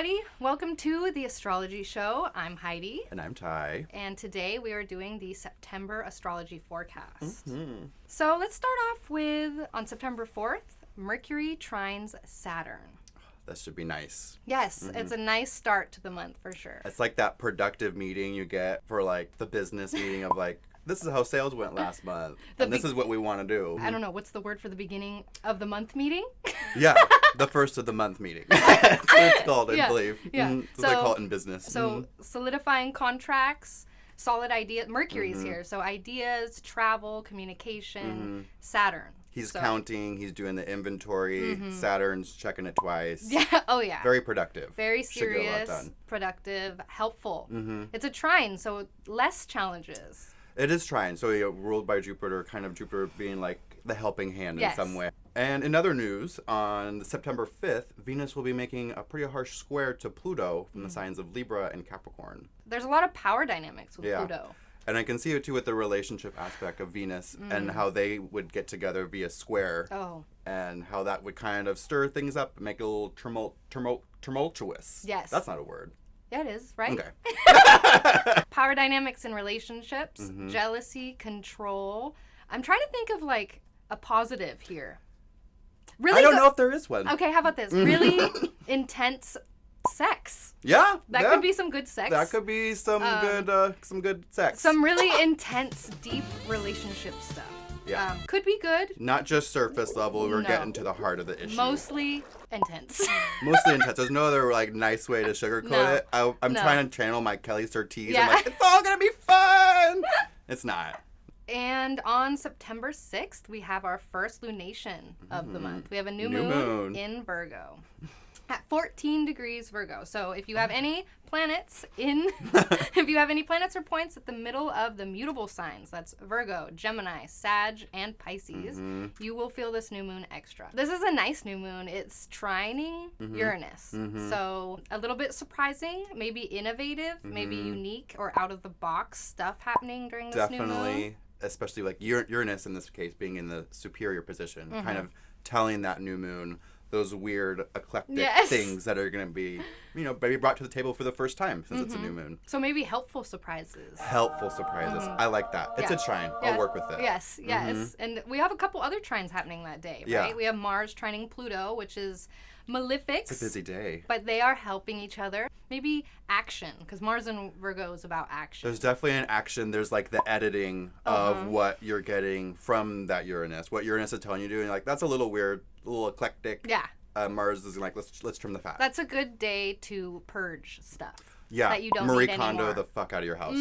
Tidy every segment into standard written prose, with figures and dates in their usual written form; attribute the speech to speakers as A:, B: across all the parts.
A: everybody. Welcome to the Astrology Show. I'm Heidi.
B: And I'm Ty.
A: And today we are doing the September astrology forecast. Mm-hmm. So let's start off with, on September 4th, Mercury trines Saturn.
B: That should be nice.
A: Yes, It's a nice start to the month for sure.
B: It's like that productive meeting you get for like the business meeting of like, this is how sales went last month. And this is what we want to do.
A: I don't know, what's the word for the beginning of the month meeting?
B: Yeah, the first of the month meeting. That's what it's called, I believe.
A: Yeah.
B: That's what they call it in business.
A: So solidifying contracts, solid ideas. Mercury's here. So ideas, travel, communication, Saturn.
B: He's counting, he's doing the inventory, Saturn's checking it twice.
A: Yeah, oh yeah.
B: Very productive.
A: Very serious, productive, helpful. It's a trine, so less challenges.
B: It is trine, so ruled by Jupiter, kind of Jupiter being like the helping hand in some way. And in other news, on September 5th, Venus will be making a pretty harsh square to Pluto from the signs of Libra and Capricorn.
A: There's a lot of power dynamics with Pluto.
B: And I can see it too with the relationship aspect of Venus and how they would get together via square.
A: Oh.
B: And how that would kind of stir things up, make it a little tumultuous.
A: Yes.
B: That's not a word.
A: Yeah, it is, right?
B: Okay.
A: Power dynamics in relationships, jealousy, control. I'm trying to think of like a positive here. Really
B: I don't know if there is one.
A: Okay, how about this? Really intense sex.
B: Yeah.
A: That could be some good sex.
B: That could be some good sex.
A: Some really intense, deep relationship stuff.
B: Yeah.
A: Could be good.
B: Not just surface level. We're getting to the heart of the issue.
A: Mostly intense.
B: Mostly intense. There's no other like nice way to sugarcoat it. I'm trying to channel my Kelly Surtees.
A: Yeah.
B: I'm like, it's all gonna be fun. It's not.
A: And on September 6th, we have our first lunation of the month. We have a new moon in Virgo at 14 degrees Virgo. So if you have any planets or points at the middle of the mutable signs, that's Virgo, Gemini, Sag, and Pisces, you will feel this new moon extra. This is a nice new moon. It's trining Uranus. So a little bit surprising, maybe innovative, maybe unique or out of the box stuff happening during this new moon.
B: Definitely, especially like Uranus in this case being in the superior position, kind of telling that new moon those weird eclectic things that are going to be, maybe brought to the table for the first time since it's a new moon.
A: So maybe helpful surprises.
B: Helpful surprises. I like that. It's a trine. I'll work with it.
A: Yes. And we have a couple other trines happening that day, right? We have Mars trining Pluto, which is malefic.
B: It's a busy day.
A: But they are helping each other. Maybe action, because Mars and Virgo is about action.
B: There's definitely an action. There's like the editing of what you're getting from that Uranus. What Uranus is telling you to do. And you're like, that's a little weird, a little eclectic.
A: Yeah.
B: Mars is like, let's trim the fat.
A: That's a good day to purge stuff.
B: Yeah.
A: That you don't
B: Marie
A: need
B: Kondo
A: anymore.
B: the fuck out of your house.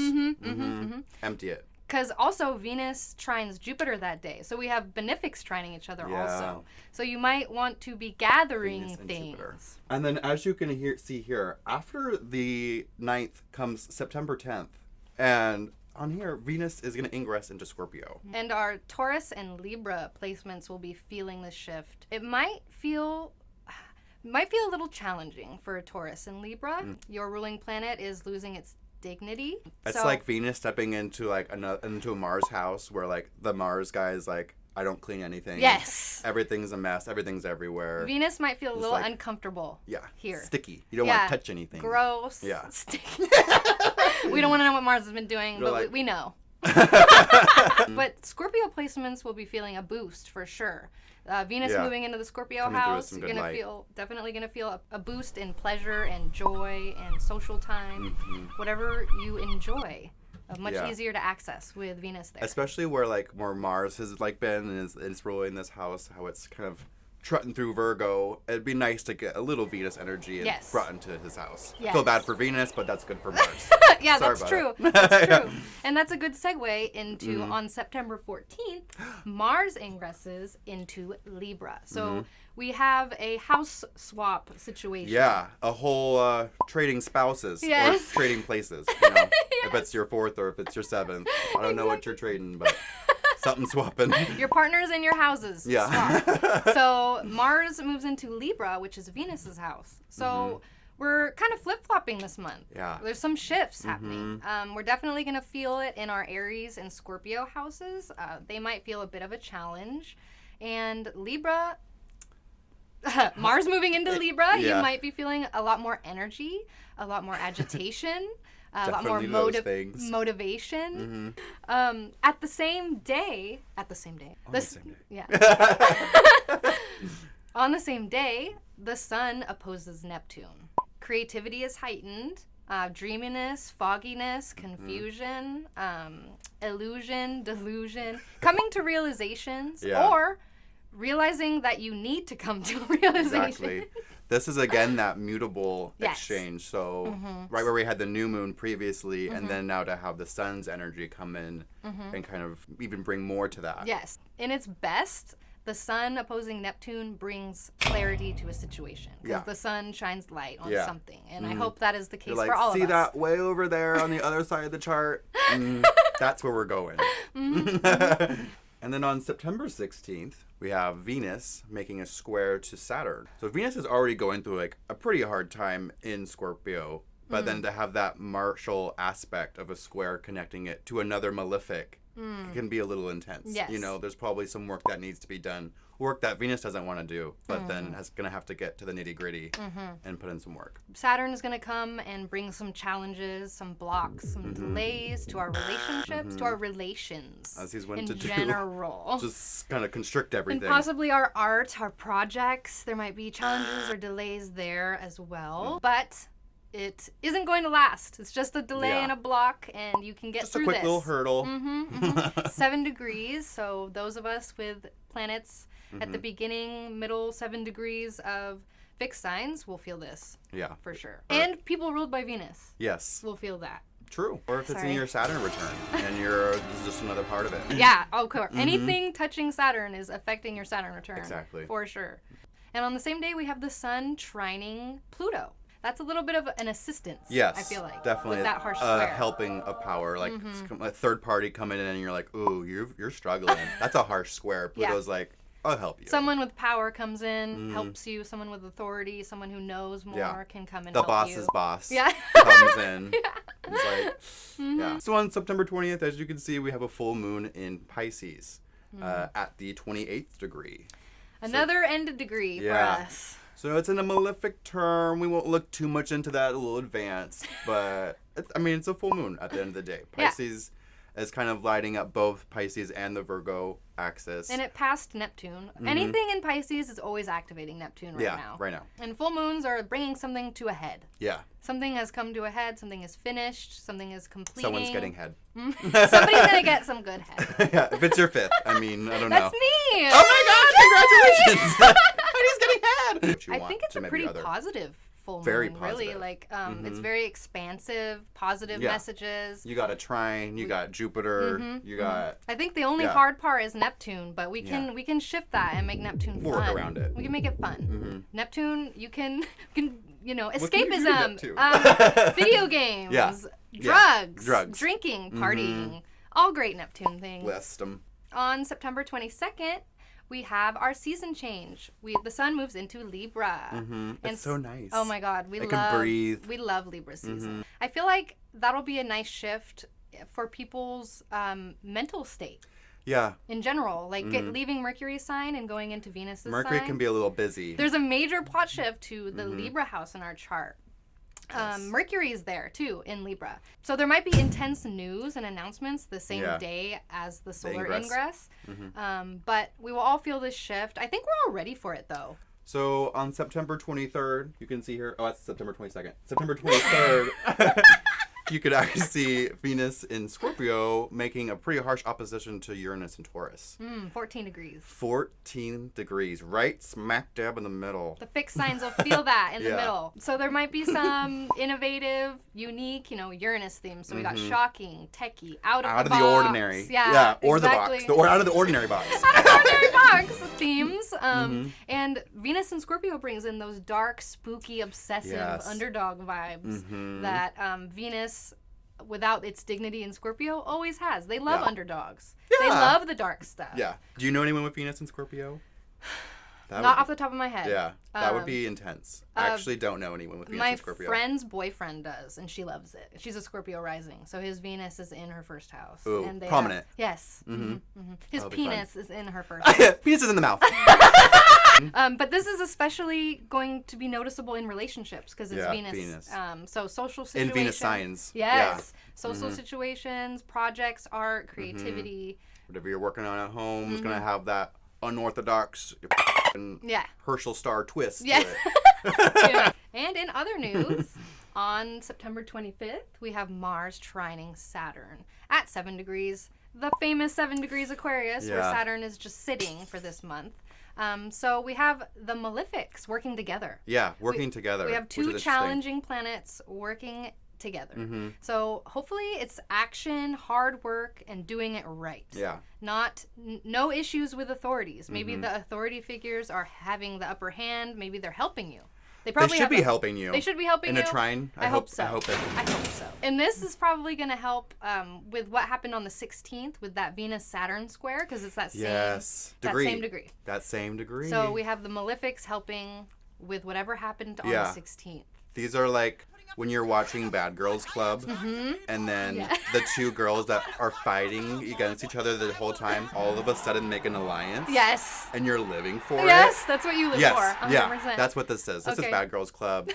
B: Empty it.
A: Because also Venus trines Jupiter that day. So we have benefics trining each other also. So you might want to be gathering
B: Venus and
A: things.
B: Jupiter. And then as you can see here, after the 9th comes September 10th. And on here, Venus is going to ingress into Scorpio.
A: And our Taurus and Libra placements will be feeling this shift. It might feel a little challenging for a Taurus and Libra. Your ruling planet is losing its dignity.
B: It's like Venus stepping into like into a Mars house where like the Mars guy is like, I don't clean anything.
A: Yes.
B: Everything's a mess. Everything's everywhere.
A: Venus might feel a little uncomfortable.
B: Yeah.
A: Here.
B: Sticky. You don't want to touch anything.
A: Gross.
B: Yeah.
A: Sticky. We don't want to know what Mars has been doing, but we know. But Scorpio placements will be feeling a boost for sure. Venus moving into the Scorpio house, you're definitely gonna feel a boost in pleasure and joy and social time, whatever you enjoy. Much easier to access with Venus there.
B: Especially where Mars has been and is ruling this house, how it's kind of trotting through Virgo. It'd be nice to get a little Venus energy and brought into his house. I feel bad for Venus, but that's good for Mars.
A: Yeah, that's true. That's true. And that's a good segue into on September 14th, Mars ingresses into Libra. So we have a house swap situation.
B: Yeah, a whole trading spouses or trading places. If it's your 4th or if it's your 7th. I don't know what you're trading, but something swapping.
A: Your partners in your houses.
B: Yeah.
A: Swap. So Mars moves into Libra, which is Venus's house. So we're kind of flip-flopping this month.
B: Yeah.
A: There's some shifts happening. We're definitely going to feel it in our Aries and Scorpio houses. They might feel a bit of a challenge. And Libra, Mars moving into Libra,
B: Yeah.
A: you might be feeling a lot more energy, a lot more agitation, a lot more
B: Definitely those things.
A: motivation. At the same day.
B: On the same day.
A: Yeah. On the same day, the sun opposes Neptune. Creativity is heightened. Dreaminess, fogginess, confusion, illusion, delusion, coming to realizations, or realizing that you need to come to a realization.
B: Exactly. This is, again, that mutable exchange. So right where we had the new moon previously, and then now to have the sun's energy come in and kind of even bring more to that.
A: Yes. In its best, the sun opposing Neptune brings clarity to a situation. Because the sun shines light on something. And I hope that is the case for all of us.
B: See that way over there on the other side of the chart? That's where we're going. And then on September 16th, we have Venus making a square to Saturn. So Venus is already going through like a pretty hard time in Scorpio. But then to have that martial aspect of a square connecting it to another malefic can be a little intense.
A: Yes.
B: You know, there's probably some work that needs to be done. Work that Venus doesn't want to do, but then is going to have to get to the nitty gritty and put in some work.
A: Saturn is going to come and bring some challenges, some blocks, some delays to our relationships, to our relations.
B: As he's wont
A: in
B: to do.
A: general.
B: Just kind of constrict everything.
A: And possibly our art, our projects. There might be challenges or delays there as well. But it isn't going to last. It's just a delay and a block, and you can get through this.
B: Just a quick little hurdle.
A: 7 degrees, so those of us with planets at the beginning, middle 7 degrees of fixed signs will feel this.
B: Yeah.
A: For sure. And people ruled by Venus.
B: Yes.
A: Will feel that.
B: True. Or if it's in your Saturn return, and this is just another part of it.
A: Yeah, okay. Anything touching Saturn is affecting your Saturn return.
B: Exactly.
A: For sure. And on the same day, we have the sun trining Pluto. That's a little bit of an assistance.
B: Yes,
A: I feel like
B: definitely
A: with that harsh square.
B: Helping of power, like a third party coming in and you're like, ooh, you're struggling. That's a harsh square. Pluto's like, I'll help you.
A: Someone with power comes in, helps you. Someone with authority, someone who knows more can come and help you.
B: The boss's boss comes in. It's like, So on September 20th, as you can see, we have a full moon in Pisces at the 28th degree.
A: Another end degree for us.
B: So it's in a malefic term. We won't look too much into that, a little advanced, but it's a full moon at the end of the day. Pisces is kind of lighting up both Pisces and the Virgo axis.
A: And it passed Neptune. Anything in Pisces is always activating Neptune now.
B: Yeah, right now.
A: And full moons are bringing something to a head.
B: Yeah.
A: Something has come to a head. Something is finished. Something is completing.
B: Someone's getting head.
A: Somebody's going to get some good head.
B: Yeah, if it's your fifth. I mean, I don't know.
A: That's me!
B: Oh my God, congratulations! He's getting head!
A: I think it's a pretty positive full moon.
B: Very positive.
A: Really. Like, it's very expansive, positive messages.
B: You got a trine, you got Jupiter, you got...
A: I think the only hard part is Neptune, but we can shift that and make Neptune fun.
B: Work around it.
A: We can make it fun. Neptune, you can escapism, video games, drugs, drinking, partying, all great Neptune things.
B: List them.
A: On September 22nd, we have our season change. The sun moves into Libra.
B: It's so nice.
A: Oh my God, we love Libra season. I feel like that'll be a nice shift for people's mental state.
B: Yeah.
A: In general, like leaving Mercury's sign and going into Venus's sign.
B: Mercury can be a little busy.
A: There's a major plot shift to the Libra house in our chart. Mercury is there too in Libra, so there might be intense news and announcements the same day as the solar ingress. But we will all feel this shift. I think we're all ready for it though.
B: So on September 23rd, you can see here. Oh, that's September 22nd. September 23rd. You could actually see Venus in Scorpio making a pretty harsh opposition to Uranus and Taurus.
A: 14 degrees.
B: 14 degrees, right smack dab in the middle.
A: The fixed signs will feel that in the middle. So there might be some innovative, unique, Uranus themes. So we got shocking, techie, out of the box.
B: Ordinary.
A: Yeah,
B: or
A: exactly.
B: the box. Out of the ordinary box.
A: Out of the ordinary box themes. And Venus in Scorpio brings in those dark, spooky, obsessive underdog vibes that Venus, without its dignity in Scorpio, always has. They love underdogs. They love the dark stuff.
B: Yeah. Do you know anyone with Venus in Scorpio?
A: Not off the top of my head.
B: Yeah. That would be intense. I actually don't know anyone with Venus in Scorpio.
A: My friend's boyfriend does, and she loves it. She's a Scorpio rising, so his Venus is in her first house.
B: Ooh,
A: and
B: yes.
A: His penis is in her first
B: house. Penis is in the mouth.
A: But this is especially going to be noticeable in relationships because it's Venus. So social situations.
B: In Venus signs.
A: Yes. Social situations, projects, art, creativity.
B: Whatever you're working on at home is going to have that unorthodox Herschel star twist to it.
A: And in other news, on September 25th, we have Mars trining Saturn at 7 degrees. The famous 7 degrees Aquarius, where Saturn is just sitting for this month. So we have the malefics working together.
B: Yeah, working together.
A: We have two challenging planets working together. So hopefully it's action, hard work, and doing it right.
B: Yeah.
A: No issues with authorities. Maybe the authority figures are having the upper hand. Maybe they're helping you. They should be helping
B: you.
A: They should be helping you.
B: In a trine?
A: I hope so.
B: I hope
A: so. And this is probably going to help with what happened on the 16th with that Venus-Saturn square, because it's that same degree.
B: That same degree.
A: So we have the malefics helping with whatever happened on the 16th.
B: These are like when you're watching Bad Girls Club, and then the two girls that are fighting against each other the whole time, all of a sudden make an alliance.
A: Yes.
B: And you're living for it.
A: Yes, that's what you live for. 100%.
B: Yeah, that's what this is. This is Bad Girls Club.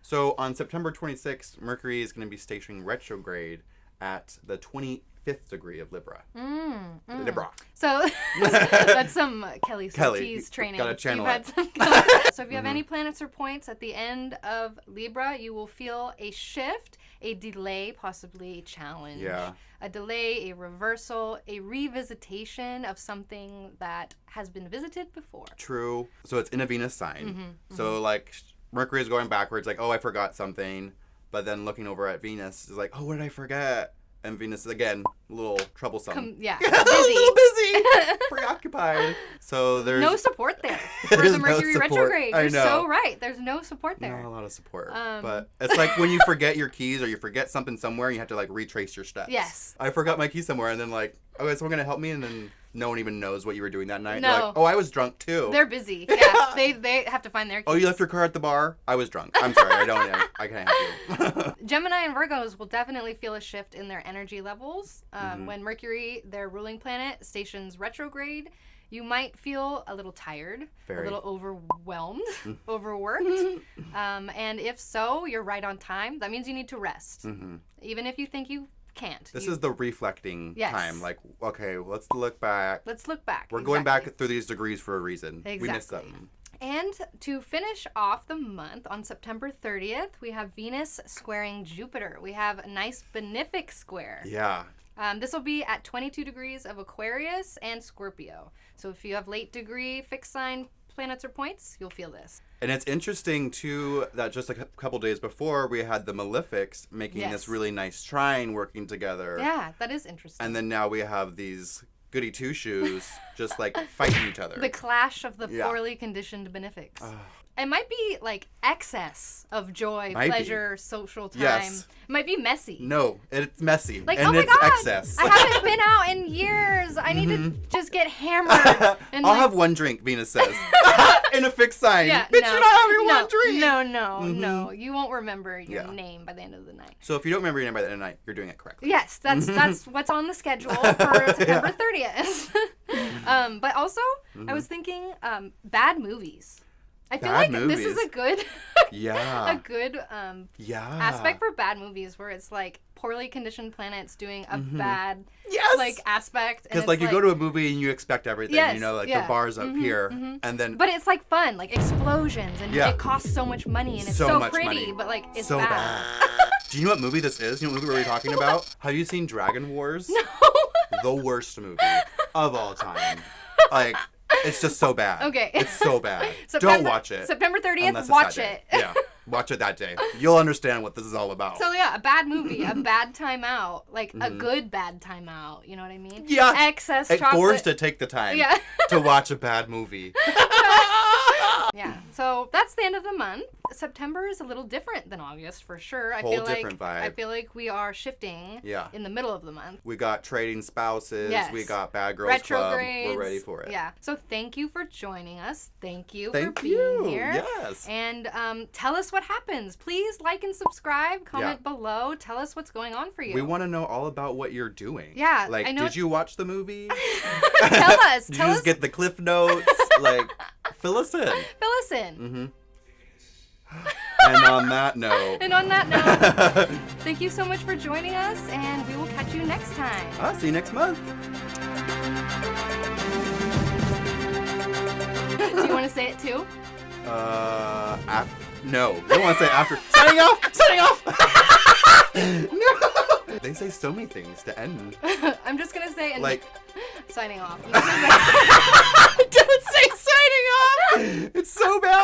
B: So on September 26th, Mercury is going to be stationing retrograde at the 25th degree of Libra. Libra.
A: So that's some Kelly Surtees training.
B: Got to channel it.
A: So if you have any planets or points at the end of Libra, you will feel a shift, a delay, possibly a challenge.
B: Yeah.
A: A delay, a reversal, a revisitation of something that has been visited before.
B: True. So it's in a Venus sign. So like Mercury is going backwards, like, oh, I forgot something. But then looking over at Venus is like, oh, what did I forget? And Venus is, again, a little troublesome.
A: Busy.
B: A little busy. Preoccupied. So there's...
A: no support there for the Mercury retrograde. You're so right. There's no support there.
B: Not a lot of support. But it's like when you forget your keys or you forget something somewhere and you have to, like, retrace your steps.
A: Yes.
B: I forgot my keys somewhere and then, like, okay, someone going to help me? And then no one even knows what you were doing that night.
A: No.
B: Like, oh, I was drunk, too.
A: They're busy. Yeah. they have to find their keys.
B: Oh, you left your car at the bar? I was drunk. I'm sorry. I can't help you.
A: Gemini and Virgos will definitely feel a shift in their energy levels. When Mercury, their ruling planet, stations retrograde, you might feel a little tired, a little overwhelmed, overworked. And if so, you're right on time. That means you need to rest. Even if you think you can't.
B: This is the reflecting time. Like, okay, let's look back. We're going back through these degrees for a reason.
A: Exactly.
B: We missed something.
A: And to finish off the month, on September 30th, we have Venus squaring Jupiter. We have a nice benefic square.
B: Yeah.
A: This will be at 22 degrees of Aquarius and Scorpio. So if you have late degree fixed sign planets or points, you'll feel this.
B: And it's interesting, too, that just a couple days before, we had the malefics making this really nice trine working together.
A: Yeah, that is interesting.
B: And then now we have these goody two-shoes just, like, fighting each other.
A: The clash of the poorly conditioned benefics. It might be like excess of joy, pleasure, social time.
B: Yes.
A: It might be messy.
B: No, it's messy.
A: Like,
B: and
A: oh my
B: it's
A: God,
B: excess.
A: I haven't been out in years. I need to just get hammered. And
B: I'll have one drink, Venus says. In a fixed sign.
A: Yeah,
B: Bitch, you're not having one drink.
A: No. You won't remember your name by the end of the night.
B: So if you don't remember your name by the end of the night, you're doing it correctly.
A: Yes, that's what's on the schedule for September 30th. But also, I was thinking bad movies. I feel like this is a good aspect for bad movies where it's like poorly conditioned planets doing a bad like aspect.
B: Because like you go to a movie and you expect everything, the bar's up here, and then...
A: But it's like fun, like explosions, and it costs so much money, and it's so pretty, money. But like it's so bad.
B: Do you know what movie this is? You know what movie we're talking about? Have you seen Dragon Wars?
A: No.
B: The worst movie of all time. Like... It's just so bad.
A: Okay.
B: It's so bad. Don't watch it.
A: September 30th, watch it.
B: Yeah. Watch it that day. You'll understand what this is all about.
A: So yeah, a bad movie, a bad time out, like a good bad time out. You know what I mean?
B: Yeah.
A: Excess chocolate.
B: Forced to take the time to watch a bad movie.
A: Yeah. So that's the end of the month. September is a little different than August for sure. I feel like we are shifting in the middle of the month.
B: We got trading spouses.
A: Yes.
B: We got Bad Girls
A: Retrogrades.
B: Club. We're ready for it.
A: Yeah. So thank you for joining us. Thank you for being here.
B: Yes.
A: And tell us what happens. Please like and subscribe. Comment below. Tell us what's going on for you.
B: We want to know all about what you're doing.
A: Yeah.
B: Like, did you watch the movie?
A: Tell us.
B: Did you just get the cliff notes? Like, Fill us in.
A: Fill us in.
B: Mm-hmm. And on that note.
A: Thank you so much for joining us, and we will catch you next time.
B: I'll see you next month.
A: Do you want to say it too?
B: No. I don't want to say after. Signing off! Signing off! No! They say so many things to end.
A: I'm just going to say
B: like
A: signing off.
B: Don't say signing off! It's so bad!